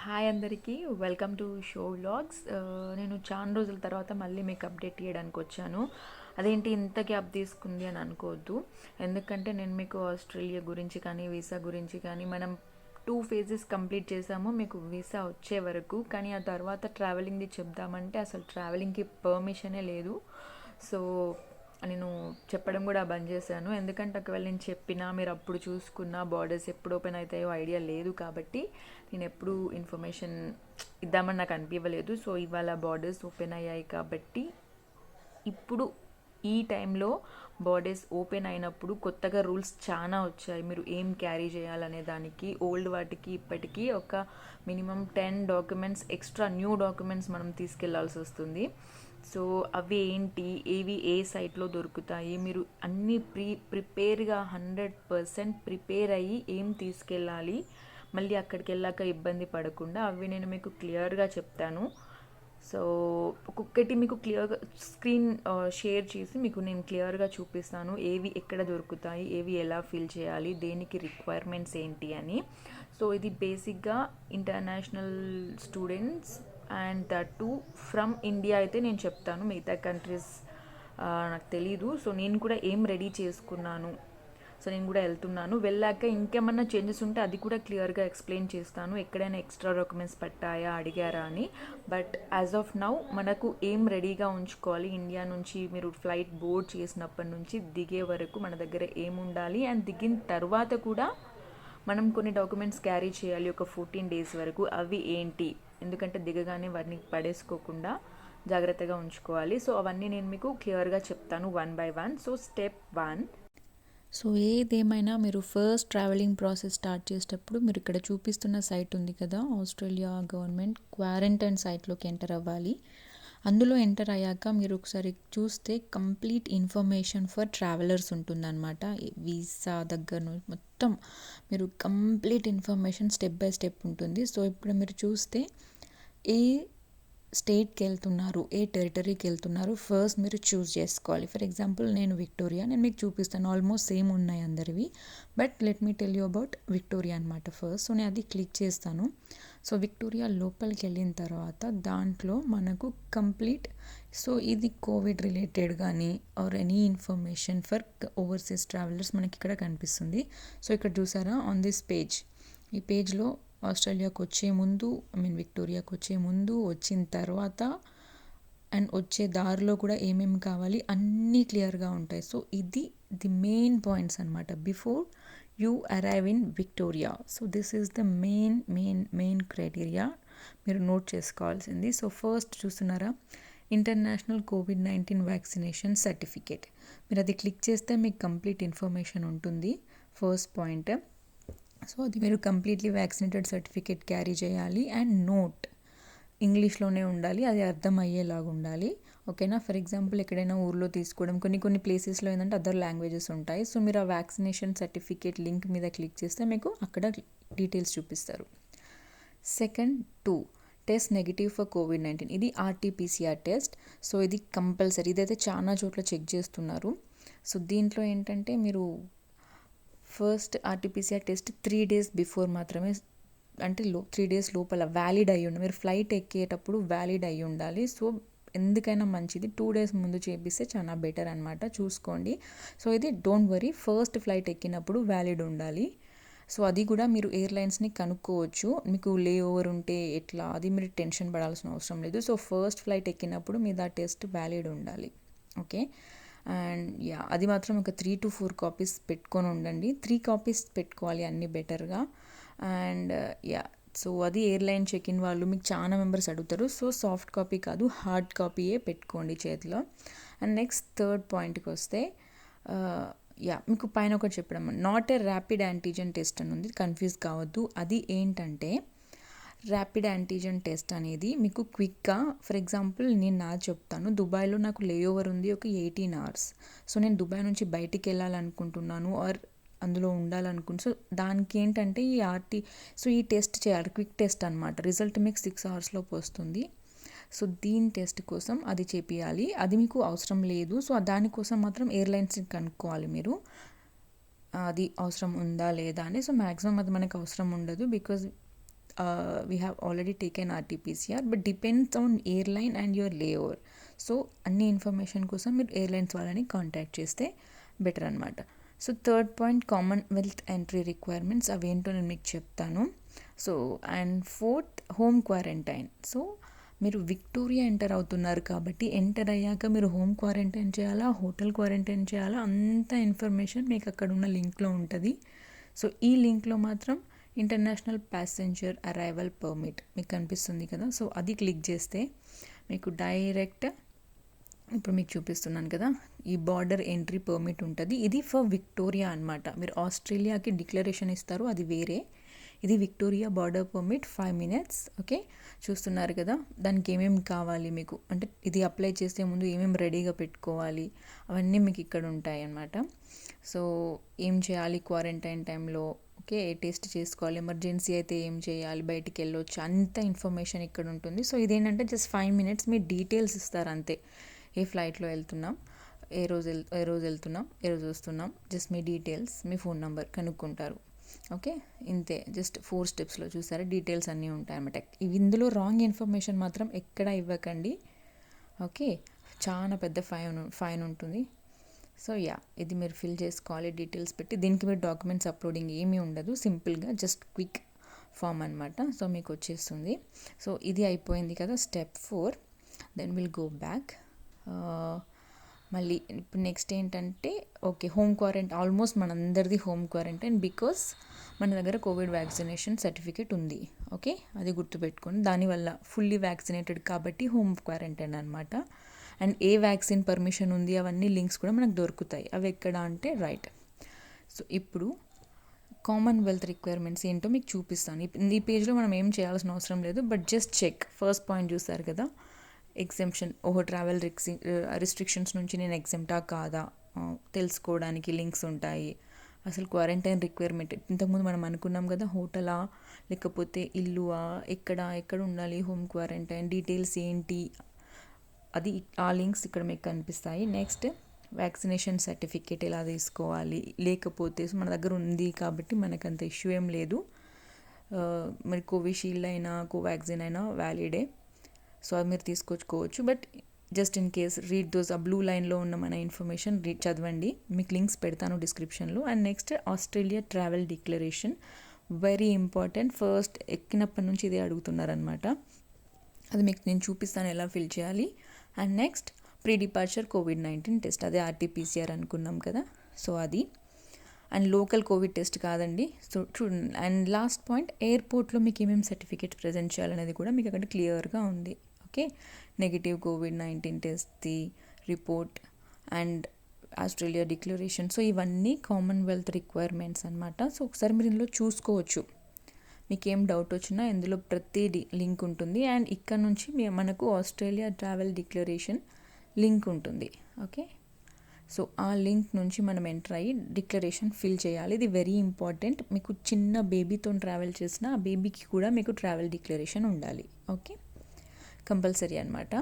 Hi అందరికీ welcome to show vlogs. నేను చాలా రోజుల తర్వాత మళ్ళీ మీకు అప్డేట్ చేయడానికి వచ్చాను. అదేంటి ఇంత గ్యాప్ తీసుకుంది అని అనుకోవద్దు. ఎందుకంటే నేను మీకు ఆస్ట్రేలియా గురించి కానీ వీసా గురించి కానీ మనం 2 ఫేజెస్ కంప్లీట్ చేసాము మీకు వీసా వచ్చే వరకు. కానీ ఆ తర్వాత ట్రావెలింగ్ది చెప్దామంటే అసలు ట్రావెలింగ్కి పర్మిషనే లేదు. సో నేను చెప్పడం కూడా బంద్ చేశాను. ఎందుకంటే ఒకవేళ నేను చెప్పినా మీరు అప్పుడు చూసుకున్న బార్డర్స్ ఎప్పుడు ఓపెన్ అవుతాయో ఐడియా లేదు. కాబట్టి నేను ఎప్పుడు ఇన్ఫర్మేషన్ ఇద్దామని నాకు అనిపించలేదు. సో ఇవాళ బార్డర్స్ ఓపెన్ అయ్యాయి కాబట్టి ఇప్పుడు ఈ టైంలో బార్డర్స్ ఓపెన్ అయినప్పుడు కొత్తగా రూల్స్ చాలా వచ్చాయి. మీరు ఏం క్యారీ చేయాలనే దానికి ఓల్డ్ వాటికి ఇప్పటికీ ఒక minimum 10 documents extra new documents మనం తీసుకెళ్లాల్సి వస్తుంది. సో అవి ఏంటి, ఏవి ఏ సైట్లో దొరుకుతాయి, మీరు అన్నీ ప్రిపేర్గా 100% ప్రిపేర్ అయ్యి ఏం తీసుకెళ్ళాలి, మళ్ళీ అక్కడికి వెళ్ళాక ఇబ్బంది పడకుండా అవి నేను మీకు క్లియర్గా చెప్తాను. సో ఒక్కొక్కటి మీకు క్లియర్గా స్క్రీన్ షేర్ చేసి మీకు నేను క్లియర్గా చూపిస్తాను ఏవి ఎక్కడ దొరుకుతాయి, ఏవి ఎలా ఫిల్ చేయాలి, దేనికి రిక్వైర్మెంట్స్ ఏంటి అని. సో ఇది బేసిక్గా international students and that to from India అయితే నేను చెప్తాను. మిగతా కంట్రీస్ నాకు తెలీదు. సో నేను కూడా ఏం రెడీ చేసుకున్నాను, సో నేను కూడా వెళ్తున్నాను. వెళ్ళాక ఇంకేమన్నా చేంజెస్ ఉంటే అది కూడా క్లియర్గా ఎక్స్ప్లెయిన్ చేస్తాను. ఎక్కడైనా ఎక్స్ట్రా డాక్యుమెంట్స్ పట్టాయా అడిగారా అని. బట్ యాజ్ ఆఫ్ నౌ మనకు ఏం రెడీగా ఉంచుకోవాలి, ఇండియా నుంచి మీరు ఫ్లైట్ బోర్డ్ చేసినప్పటి నుంచి దిగే వరకు మన దగ్గర ఏం ఉండాలి, అండ్ దిగిన తర్వాత కూడా మనం కొన్ని డాక్యుమెంట్స్ క్యారీ చేయాలి ఒక 14 days వరకు. అవి ఏంటి, ఎందుకంటే దిగగానే వాటిని పడేసుకోకుండా జాగ్రత్తగా ఉంచుకోవాలి. సో అవన్నీ నేను మీకు క్లియర్గా చెప్తాను 1 by 1. So step 1. సో ఏదేమైనా మీరు ఫస్ట్ ట్రావెలింగ్ ప్రాసెస్ స్టార్ట్ చేసేటప్పుడు మీరు ఇక్కడ చూపిస్తున్న సైట్ ఉంది కదా, ఆస్ట్రేలియా గవర్నమెంట్ క్వారంటైన్ సైట్లోకి ఎంటర్ అవ్వాలి. అందులో ఎంటర్ అయ్యాక మీరు ఒకసారి చూస్తే కంప్లీట్ ఇన్ఫర్మేషన్ ఫర్ ట్రావెలర్స్ ఉంటుందన్నమాట. వీసా దగ్గర నుంచి మొత్తం మీరు complete information step by step ఉంటుంది. సో ఇప్పుడు మీరు చూస్తే ఏ స్టేట్కి వెళ్తున్నారు, ఏ టెరిటరీకి వెళ్తున్నారు ఫస్ట్ మీరు చూస్ చేసుకోవాలి. ఫర్ ఎగ్జాంపుల్ నేను విక్టోరియా, నేను మీకు చూపిస్తాను. ఆల్మోస్ట్ సేమ్ ఉన్నాయి అందరివి, but let me tell you about Victoria అనమాట ఫస్ట్. సో నేను అది క్లిక్ చేస్తాను. సో విక్టోరియా లోపలికి వెళ్ళిన తర్వాత దాంట్లో మనకు కంప్లీట్, సో ఇది కోవిడ్ రిలేటెడ్ కానీ or any information for overseas travellers మనకి ఇక్కడ కనిపిస్తుంది. సో ఇక్కడ చూసారా ఆన్ దిస్ పేజ్, ఈ పేజ్లో ఆస్ట్రేలియాకి వచ్చే ముందు, విక్టోరియాకి వచ్చే ముందు, వచ్చిన తర్వాత అండ్ వచ్చే దారిలో కూడా ఏమేమి కావాలి అన్నీ క్లియర్గా ఉంటాయి. సో ఇది ది మెయిన్ పాయింట్స్ అనమాట before you arrive in Victoria. So this is the main criteria మీరు నోట్ చేసుకోవాల్సింది. సో ఫస్ట్ చూస్తున్నారా, ఇంటర్నేషనల్ కోవిడ్-19 వ్యాక్సినేషన్ సర్టిఫికేట్. మీరు అది క్లిక్ చేస్తే మీకు కంప్లీట్ ఇన్ఫర్మేషన్ ఉంటుంది. ఫస్ట్ పాయింట్, సో అది మీరు కంప్లీట్లీ వ్యాక్సినేటెడ్ సర్టిఫికేట్ క్యారీ చేయాలి. అండ్ నోట్ ఇంగ్లీష్లోనే ఉండాలి, అది అర్థమయ్యేలాగా ఉండాలి. ఓకేనా. ఫర్ ఎగ్జాంపుల్ ఎక్కడైనా ఊర్లో తీసుకోవడం, కొన్ని ప్లేసెస్లో ఏంటంటే అదర్ లాంగ్వేజెస్ ఉంటాయి. సో మీరు ఆ వ్యాక్సినేషన్ సర్టిఫికేట్ లింక్ మీద క్లిక్ చేస్తే మీకు అక్కడ డీటెయిల్స్ చూపిస్తారు. Second 2, test negative for COVID-19. ఇది RT-PCR టెస్ట్. సో ఇది కంపల్సరీ, ఇదైతే చాలా చోట్ల చెక్ చేస్తున్నారు. సో దీంట్లో ఏంటంటే మీరు first RT-PCR test 3 days before మాత్రమే, అంటే 3 days లోపల వ్యాలిడ్ అయ్యి ఉండాలి. మీరు ఫ్లైట్ ఎక్కేటప్పుడు వ్యాలిడ్ అయ్యి ఉండాలి. సో ఎందుకైనా మంచిది 2 days ముందు చేపిస్తే చాలా బెటర్ అనమాట, చూసుకోండి. సో ఇది డోంట్ వరీ, ఫస్ట్ ఫ్లైట్ ఎక్కినప్పుడు వ్యాలిడ్ ఉండాలి. సో అది కూడా మీరు ఎయిర్లైన్స్ని కనుక్కోవచ్చు, మీకు లే ఓవర్ ఉంటే ఎట్లా, అది మీరు టెన్షన్ పడాల్సిన అవసరం లేదు. సో ఫస్ట్ ఫ్లైట్ ఎక్కినప్పుడు మీద ఆ టెస్ట్ వ్యాలిడ్ ఉండాలి. ఓకే. అండ్ అది మాత్రం ఒక 3 to 4 కాపీస్ పెట్టుకొని ఉండండి. 3 కాపీస్ పెట్టుకోవాలి అన్నీ బెటర్గా. అండ్ సో అది ఎయిర్లైన్ చెక్ ఇన్ వాళ్ళు మీకు చాలా మెంబర్స్ అడుగుతారు. సో సాఫ్ట్ కాపీ కాదు, హార్డ్ కాపీయే పెట్టుకోండి చేతిలో. అండ్ నెక్స్ట్ థర్డ్ పాయింట్కి వస్తే, మీకు పైన ఒకటి చెప్పడం, not a rapid antigen test అని ఉంది, కన్ఫ్యూజ్ కావద్దు. అది ఏంటంటే ర్యాపిడ్ యాంటీజెన్ టెస్ట్ అనేది మీకు క్విక్గా, ఫర్ ఎగ్జాంపుల్ నేను చెప్తాను, దుబాయ్లో నాకు లే ఓవర్ ఉంది ఒక 18 hours. సో నేను దుబాయ్ నుంచి బయటికి వెళ్ళాలనుకుంటున్నాను ఆర్ అందులో ఉండాలనుకుంటు, సో దానికి ఏంటంటే ఈ టెస్ట్ చేయాలి, క్విక్ టెస్ట్ అనమాట. రిజల్ట్ మీకు 6 hours లోపు వస్తుంది. సో దీని టెస్ట్ కోసం అది చేపియాలి. అది మీకు అవసరం లేదు. సో దానికోసం మాత్రం ఎయిర్లైన్స్ని కనుక్కోవాలి మీరు, అది అవసరం ఉందా లేదా అని. సో మ్యాక్సిమం అది మనకు అవసరం ఉండదు, because we have already taken RT-PCR, but depends on airline and your layover. So అన్ని ఇన్ఫర్మేషన్ కోసం మీరు ఎయిర్లైన్స్ వాళ్ళని కాంటాక్ట్ చేస్తే బెటర్ అనమాట. So third point Commonwealth entry requirements, అవేంటో నేను మీకు చెప్తాను. So and fourth home quarantine. So మీరు విక్టోరియా ఎంటర్ అవుతున్నారు కాబట్టి ఎంటర్ అయ్యాక మీరు హోమ్ క్వారంటైన్ చేయాలా, హోటల్ క్వారంటైన్ చేయాలా, అంత ఇన్ఫర్మేషన్ మీకు అక్కడ ఉన్న లింక్లో ఉంటుంది. సో ఈ లింక్లో మాత్రం ఇంటర్నేషనల్ ప్యాసింజర్ అరైవల్ పర్మిట్ మీకు కనిపిస్తుంది కదా, సో అది క్లిక్ చేస్తే మీకు డైరెక్ట్ ఇప్పుడు మీకు చూపిస్తున్నాను కదా, ఈ బార్డర్ ఎంట్రీ పర్మిట్ ఉంటుంది. ఇది ఫర్ విక్టోరియా అనమాట. మీరు ఆస్ట్రేలియాకి డిక్లరేషన్ ఇస్తారు, అది వేరే. ఇది Victoria border permit 5 minutes. Okay, చూస్తున్నారు కదా, దానికి ఏమేమి కావాలి మీకు, అంటే ఇది అప్లై చేసే ముందు ఏమేమి రెడీగా పెట్టుకోవాలి అవన్నీ మీకు ఇక్కడ ఉంటాయి అన్నమాట. సో ఏం చేయాలి క్వారంటైన్ టైంలో, ఓకే, ఏ టెస్ట్ చేసుకోవాలి, ఎమర్జెన్సీ అయితే ఏం చేయాలి, బయటికి వెళ్ళొచ్చు, అంత ఇన్ఫర్మేషన్ ఇక్కడ ఉంటుంది. సో ఇదేంటంటే జస్ట్ 5 minutes మీ డీటెయిల్స్ ఇస్తారు అంతే. ఏ ఫ్లైట్లో వెళ్తున్నాం, ఏ రోజు వెళ్తున్నాం, ఏ రోజు వస్తున్నాం, జస్ట్ మీ డీటెయిల్స్, మీ ఫోన్ నెంబర్ కనుక్కుంటారు. ఓకే, ఇంతే, జస్ట్ 4 steps చూసారా, డీటెయిల్స్ అన్నీ ఉంటాయి అన్నమాట. ఇందులో రాంగ్ ఇన్ఫర్మేషన్ మాత్రం ఎక్కడా ఇవ్వకండి. ఓకే, చాలా పెద్ద ఫైన్ ఉంటుంది. సో ఇది మీరు ఫిల్ చేసుకోవాలి డీటెయిల్స్ పెట్టి. దీనికి మీరు డాక్యుమెంట్స్ అప్లోడింగ్ ఏమీ ఉండదు, సింపుల్గా జస్ట్ క్విక్ ఫామ్ అనమాట. సో మీకు వచ్చేస్తుంది. సో ఇది అయిపోయింది కదా step 4. Then will go back. మళ్ళీ ఇప్పుడు నెక్స్ట్ ఏంటంటే, ఓకే, హోమ్ క్వారంటైన్. ఆల్మోస్ట్ మనందరిది హోమ్ క్వారంటైన్, బికాస్ మన దగ్గర కోవిడ్ వ్యాక్సినేషన్ సర్టిఫికేట్ ఉంది. ఓకే, అది గుర్తుపెట్టుకోండి. దానివల్ల ఫుల్లీ వ్యాక్సినేటెడ్ కాబట్టి హోమ్ క్వారంటైన్ అనమాట. అండ్ ఏ వ్యాక్సిన్ పర్మిషన్ ఉంది అవన్నీ లింక్స్ కూడా మనకు దొరుకుతాయి. అవి ఎక్కడ అంటే రైట్. సో ఇప్పుడు కామన్వెల్త్ రిక్వైర్మెంట్స్ ఏంటో మీకు చూపిస్తాను. ఈ పేజ్లో మనం ఏం చేయాల్సిన అవసరం లేదు, but just check. First point చూసారు కదా, ఎగ్జెంప్షన్, ట్రావెల్ రిస్ట్రిక్షన్స్ నుంచి నేను ఎగ్జెంప్టా కాదా తెలుసుకోవడానికి లింక్స్ ఉంటాయి. అసలు క్వారంటైన్ రిక్వైర్మెంట్ ఇంతకుముందు మనం అనుకున్నాం కదా, హోటలా లేకపోతే ఇల్లువా, ఎక్కడ ఉండాలి హోమ్ క్వారంటైన్, డీటెయిల్స్ ఏంటి, అది ఆ లింక్స్ ఇక్కడ మీకు కనిపిస్తాయి. నెక్స్ట్ వ్యాక్సినేషన్ సర్టిఫికేట్ ఎలా తీసుకోవాలి, లేకపోతే మన దగ్గర ఉంది కాబట్టి మనకంత ఇష్యూ ఏం లేదు. మరి కోవిషీల్డ్ అయినా కోవాక్సిన్ అయినా వ్యాలిడే, సో అది మీరు తీసుకొచ్చుకోవచ్చు. But just in case read those, ఆ బ్లూ లైన్లో ఉన్న మన ఇన్ఫర్మేషన్ చదవండి, మీకు లింక్స్ పెడతాను డిస్క్రిప్షన్లో. And next Australia travel declaration, very important. First ఎక్కినప్పటి నుంచి ఇదే అడుగుతున్నారనమాట. అది మీకు నేను చూపిస్తాను ఎలా ఫిల్ చేయాలి. And next pre departure COVID-19 test, అదే RT-PCR అనుకున్నాం కదా, సో అది. అండ్ లోకల్ కోవిడ్ టెస్ట్ కాదండి. సో చూడండి. అండ్ లాస్ట్ పాయింట్, ఎయిర్పోర్ట్లో మీకు ఏమేమి సర్టిఫికేట్ ప్రజెంట్ చేయాలనేది కూడా మీకు అక్కడ క్లియర్గా ఉంది. ఓకే, నెగిటివ్ COVID-19 టెస్ట్ది report and Australia declaration. So ఇవన్నీ కామన్వెల్త్ రిక్వైర్మెంట్స్ అనమాట. సో ఒకసారి మీరు ఇందులో చూసుకోవచ్చు, మీకు ఏం డౌట్ వచ్చినా ఇందులో ప్రతిదీ లింక్ ఉంటుంది. అండ్ ఇక్కడ నుంచి మనకు ఆస్ట్రేలియా ట్రావెల్ డిక్లరేషన్ లింక్ ఉంటుంది. ఓకే, సో ఆ లింక్ నుంచి మనం ఎంటర్ అయ్యి డిక్లరేషన్ ఫిల్ చేయాలి. ఇది వెరీ ఇంపార్టెంట్. మీకు చిన్న బేబీతో ట్రావెల్ చేసిన ఆ బేబీకి కూడా మీకు ట్రావెల్ డిక్లరేషన్ ఉండాలి. ఓకే, కంపల్సరీ అనమాట.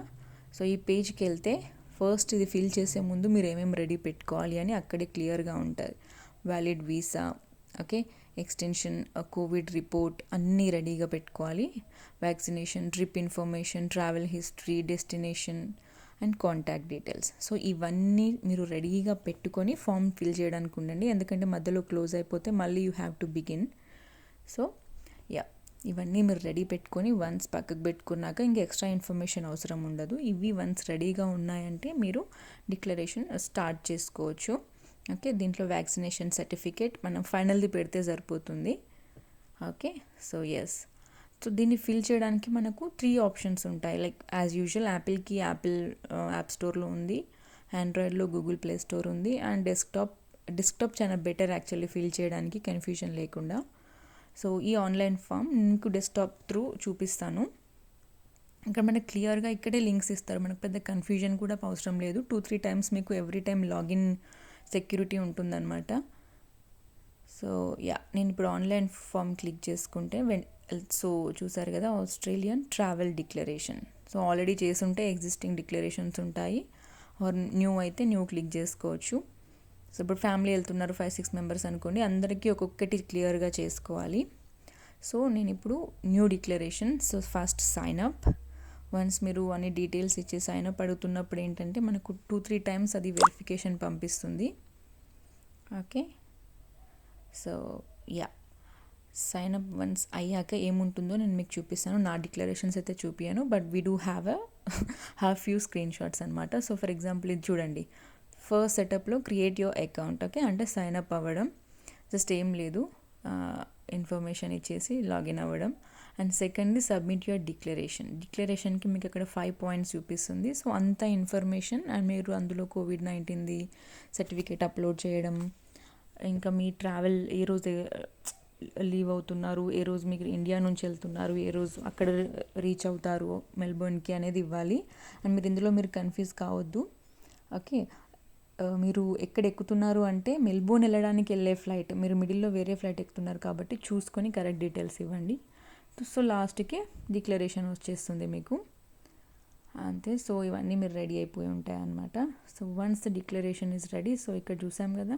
సో ఈ పేజ్కి వెళ్తే ఫస్ట్ ఇది ఫిల్ చేసే ముందు మీరు ఏమేమి రెడీ పెట్టుకోవాలి అని అక్కడే క్లియర్గా ఉంటుంది. Valid visa, okay, extension, Covid report అన్నీ రెడీగా పెట్టుకోవాలి. Vaccination, trip information, travel history, destination and contact details. So ఇవన్నీ మీరు రెడీగా పెట్టుకొని ఫామ్ ఫిల్ చేయడానికి ఉండండి, ఎందుకంటే మధ్యలో క్లోజ్ అయిపోతే మళ్ళీ you have to begin. So ఇవన్నీ మీరు రెడీ పెట్టుకొని వన్స్ పక్కకు పెట్టుకున్నాక ఇంకా ఎక్స్ట్రా ఇన్ఫర్మేషన్ అవసరం ఉండదు. ఇవి వన్స్ రెడీగా ఉన్నాయంటే మీరు డిక్లరేషన్ స్టార్ట్ చేసుకోవచ్చు. ఓకే, దీంట్లో వ్యాక్సినేషన్ సర్టిఫికేట్ మనం ఫైనల్ది పెడితే సరిపోతుంది. ఓకే, సో సో దీన్ని ఫిల్ చేయడానికి మనకు 3 ఆప్షన్స్ ఉంటాయి. లైక్ యాజ్ యూజువల్ యాపిల్కి యాపిల్ యాప్ స్టోర్లో ఉంది, ఆండ్రాయిడ్లో గూగుల్ ప్లే స్టోర్ ఉంది, అండ్ డెస్క్టాప్ చాలా బెటర్ యాక్చువల్లీ ఫిల్ చేయడానికి కన్ఫ్యూజన్ లేకుండా. సో ఈ ఆన్లైన్ ఫామ్ మీకు డెస్క్టాప్ త్రూ చూపిస్తాను. ఇక్కడ మనకు క్లియర్గా ఇక్కడే లింక్స్ ఇస్తారు, మనకు పెద్ద కన్ఫ్యూజన్ కూడా అవసరం లేదు. 2-3 times మీకు ఎవ్రీ టైం లాగిన్ సెక్యూరిటీ ఉంటుందన్నమాట. సో నేను ఇప్పుడు ఆన్లైన్ ఫామ్ క్లిక్ చేసుకుంటే సో చూసారు కదా, Australian travel declaration. So already చేసుంటే ఎగ్జిస్టింగ్ డిక్లరేషన్స్ ఉంటాయి, ఆర్ న్యూ అయితే న్యూ క్లిక్ చేసుకోవచ్చు. సో ఇప్పుడు ఫ్యామిలీ వెళ్తున్నారు 5-6 members అనుకోండి, అందరికీ ఒక్కొక్కటి క్లియర్గా చేసుకోవాలి. సో నేను ఇప్పుడు new declaration. So first sign up. Once మీరు అన్ని డీటెయిల్స్ ఇచ్చి సైన్ అప్ అడుగుతున్నప్పుడు ఏంటంటే మనకు 2-3 టైమ్స్ అది వెరిఫికేషన్ పంపిస్తుంది. Okay, so yeah, sign up once అయ్యాక ఏముంటుందో నేను మీకు చూపిస్తాను. నా డిక్లరేషన్స్ అయితే చూపించాను, but we do have few screen shots అనమాట. సో ఫర్ ఎగ్జాంపుల్ ఇది చూడండి, ఫస్ట్ సెటప్లో క్రియేట్ యువర్ అకౌంట్. ఓకే, అంటే సైన్ అప్ అవ్వడం, జస్ట్ ఏం లేదు, ఇన్ఫర్మేషన్ ఇచ్చేసి లాగిన్ అవ్వడం. అండ్ సెకండ్ది సబ్మిట్ యువర్ డిక్లరేషన్కి మీకు అక్కడ 5 పాయింట్స్ చూపిస్తుంది. సో అంత ఇన్ఫర్మేషన్ అండ్ మీరు అందులో కోవిడ్-19ది సర్టిఫికేట్ అప్లోడ్ చేయడం, ఇంకా మీ ట్రావెల్ ఏ రోజు లీవ్ అవుతున్నారు, ఏ రోజు మీకు ఇండియా నుంచి వెళ్తున్నారు, ఏ రోజు అక్కడ రీచ్ అవుతారు మెల్బోర్న్కి అనేది ఇవ్వాలి. అండ్ మీరు ఇందులో కన్ఫ్యూజ్ కావద్దు. ఓకే, మీరు ఎక్కడ ఎక్కుతున్నారు అంటే మెల్బోర్న్ వెళ్ళడానికి వెళ్ళే ఫ్లైట్, మీరు మిడిల్లో వేరే ఫ్లైట్ ఎక్కుతున్నారు కాబట్టి చూసుకొని కరెక్ట్ డీటెయిల్స్ ఇవ్వండి. సో లాస్ట్కి డిక్లరేషన్ వచ్చేస్తుంది మీకు అంతే. సో ఇవన్నీ మీరు రెడీ అయిపోయి ఉంటాయి అన్నమాట. So once the declaration is ready, so ఇక్కడ చూసాం కదా,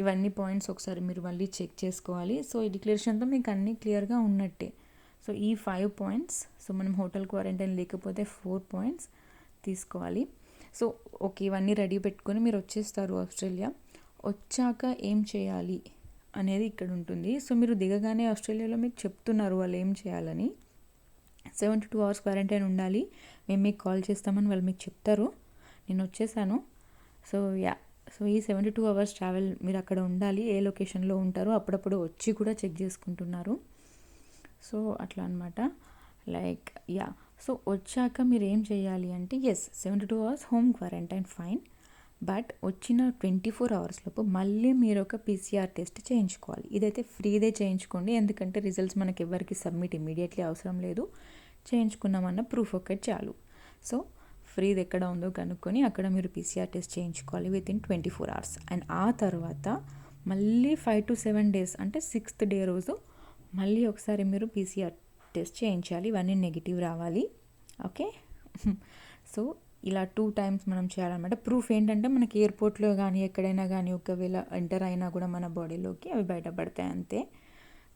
ఇవన్నీ పాయింట్స్ ఒకసారి మీరు మళ్ళీ చెక్ చేసుకోవాలి. సో ఈ డిక్లరేషన్తో మీకు అన్నీ క్లియర్గా ఉన్నట్టే. సో ఈ 5 పాయింట్స్, సో మనం హోటల్ క్వారంటైన్ లేకపోతే 4 పాయింట్స్ తీసుకోవాలి. సో ఓకే, ఇవన్నీ రెడీ పెట్టుకొని మీరు వచ్చేస్తారు ఆస్ట్రేలియా. వచ్చాక ఏం చేయాలి అనేది ఇక్కడ ఉంటుంది. సో మీరు దిగగానే ఆస్ట్రేలియాలో మీకు చెప్తున్నారు వాళ్ళు ఏం చేయాలని. 72 అవర్స్ క్వారంటైన్ ఉండాలి, మేము మీకు కాల్ చేస్తామని వాళ్ళు మీకు చెప్తారు. నేను వచ్చేసాను. సో యా, సో ఈ 72 అవర్స్ ట్రావెల్ మీరు అక్కడ ఉండాలి. ఏ లొకేషన్లో ఉంటారో అప్పుడప్పుడు వచ్చి కూడా చెక్ చేసుకుంటున్నారు. సో అట్లా అనమాట. లైక్ యా, సో వచ్చాక మీరు ఏం చేయాలి అంటే 72 hours home quarantine fine, but వచ్చిన 24 అవర్స్ లోపు మళ్ళీ మీరు ఒక PCR టెస్ట్ చేయించుకోవాలి. ఇదైతే ఫ్రీదే చేయించుకోండి, ఎందుకంటే రిజల్ట్స్ మనకి ఎవరికి సబ్మిట్ ఇమీడియట్లీ అవసరం లేదు. చేయించుకున్నామన్న ప్రూఫ్ ఒకటి చాలు. సో ఫ్రీది ఎక్కడ ఉందో కనుక్కొని అక్కడ మీరు PCR టెస్ట్ చేయించుకోవాలి వితిన్ 24 అవర్స్. అండ్ ఆ తర్వాత మళ్ళీ 5 to 7 days అంటే 6th డే రోజు మళ్ళీ ఒకసారి మీరు PCR టెస్ట్ చేయించాలి. ఇవన్నీ నెగిటివ్ రావాలి. ఓకే, సో ఇలా 2 times మనం చేయాలన్నమాట. ప్రూఫ్ ఏంటంటే మనకి ఎయిర్పోర్ట్లో కానీ ఎక్కడైనా కానీ ఒకవేళ ఎంటర్ అయినా కూడా మన బాడీలోకి అవి బయటపడతాయి అంతే.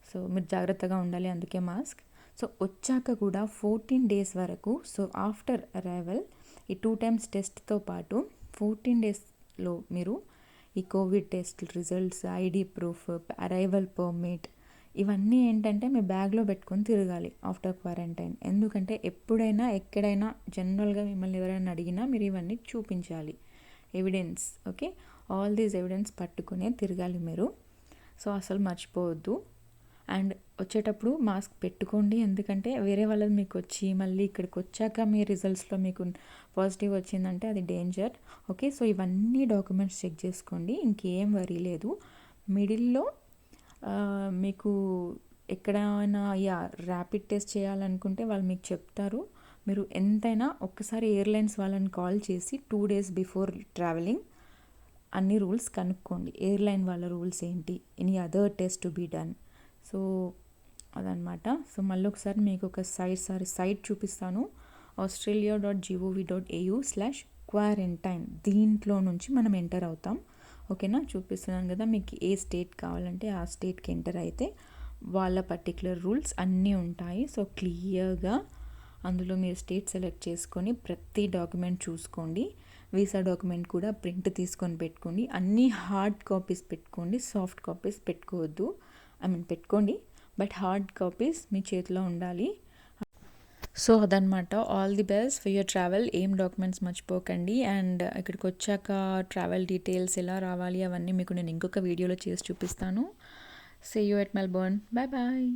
సో మీరు జాగ్రత్తగా ఉండాలి, అందుకే మాస్క్. సో వచ్చాక కూడా 14 days వరకు, సో ఆఫ్టర్ అరైవల్ ఈ 2 times టెస్ట్తో పాటు 14 daysలో మీరు ఈ Covid test results, ID proof, arrival permit, ఇవన్నీ ఏంటంటే మీ బ్యాగ్లో పెట్టుకొని తిరగాలి ఆఫ్టర్ క్వారంటైన్. ఎందుకంటే ఎప్పుడైనా ఎక్కడైనా జనరల్గా మిమ్మల్ని ఎవరైనా అడిగినా మీరు ఇవన్నీ చూపించాలి, evidence. Okay, all these evidence పట్టుకునే తిరగాలి మీరు. సో అసలు మర్చిపోవద్దు. అండ్ వచ్చేటప్పుడు మాస్క్ పెట్టుకోండి, ఎందుకంటే వేరే వాళ్ళది మీకు వచ్చి మళ్ళీ ఇక్కడికి వచ్చాక మీ రిజల్ట్స్లో మీకు పాజిటివ్ వచ్చిందంటే అది డేంజర్. ఓకే, సో ఇవన్నీ డాక్యుమెంట్స్ చెక్ చేసుకోండి, ఇంకేం వరీ లేదు. మిడిల్లో మీకు ఎక్కడైనా ర్యాపిడ్ టెస్ట్ చేయాలనుకుంటే వాళ్ళు మీకు చెప్తారు. మీరు ఎంతైనా ఒక్కసారి ఎయిర్లైన్స్ వాళ్ళని కాల్ చేసి 2 days బిఫోర్ ట్రావెలింగ్ అన్ని రూల్స్ కనుక్కోండి. ఎయిర్లైన్ వాళ్ళ రూల్స్ ఏంటి, any other test to be done. So అదనమాట. సో మళ్ళీ ఒకసారి మీకు ఒక సైట్ చూపిస్తాను, australia.gov.au/quarantine. దీంట్లో నుంచి మనం ఎంటర్ అవుతాం. ఓకేనా, చూపిస్తున్నాను కదా, మీకు ఏ స్టేట్ కావాలంటే ఆ స్టేట్కి ఎంటర్ అయితే వాళ్ళ పర్టికులర్ రూల్స్ అన్నీ ఉంటాయి. సో క్లియర్గా అందులో మీరు స్టేట్ సెలెక్ట్ చేసుకొని ప్రతి డాక్యుమెంట్ చూసుకోండి. వీసా డాక్యుమెంట్ కూడా ప్రింట్ తీసుకొని పెట్టుకోండి. అన్నీ హార్డ్ కాపీస్ పెట్టుకోండి, సాఫ్ట్ కాపీస్ పెట్టుకోవద్దు. పెట్టుకోండి, బట్ హార్డ్ కాపీస్ మీ చేతిలో ఉండాలి. సో అదనమాట. All the best for your travel. ఏం డాక్యుమెంట్స్ మర్చిపోకండి. అండ్ ఇక్కడికి వచ్చాక ట్రావెల్ డీటెయిల్స్ ఎలా రావాలి అవన్నీ మీకు నేను ఇంకొక వీడియోలో చేసి చూపిస్తాను. See you at Melbourne. Bye bye.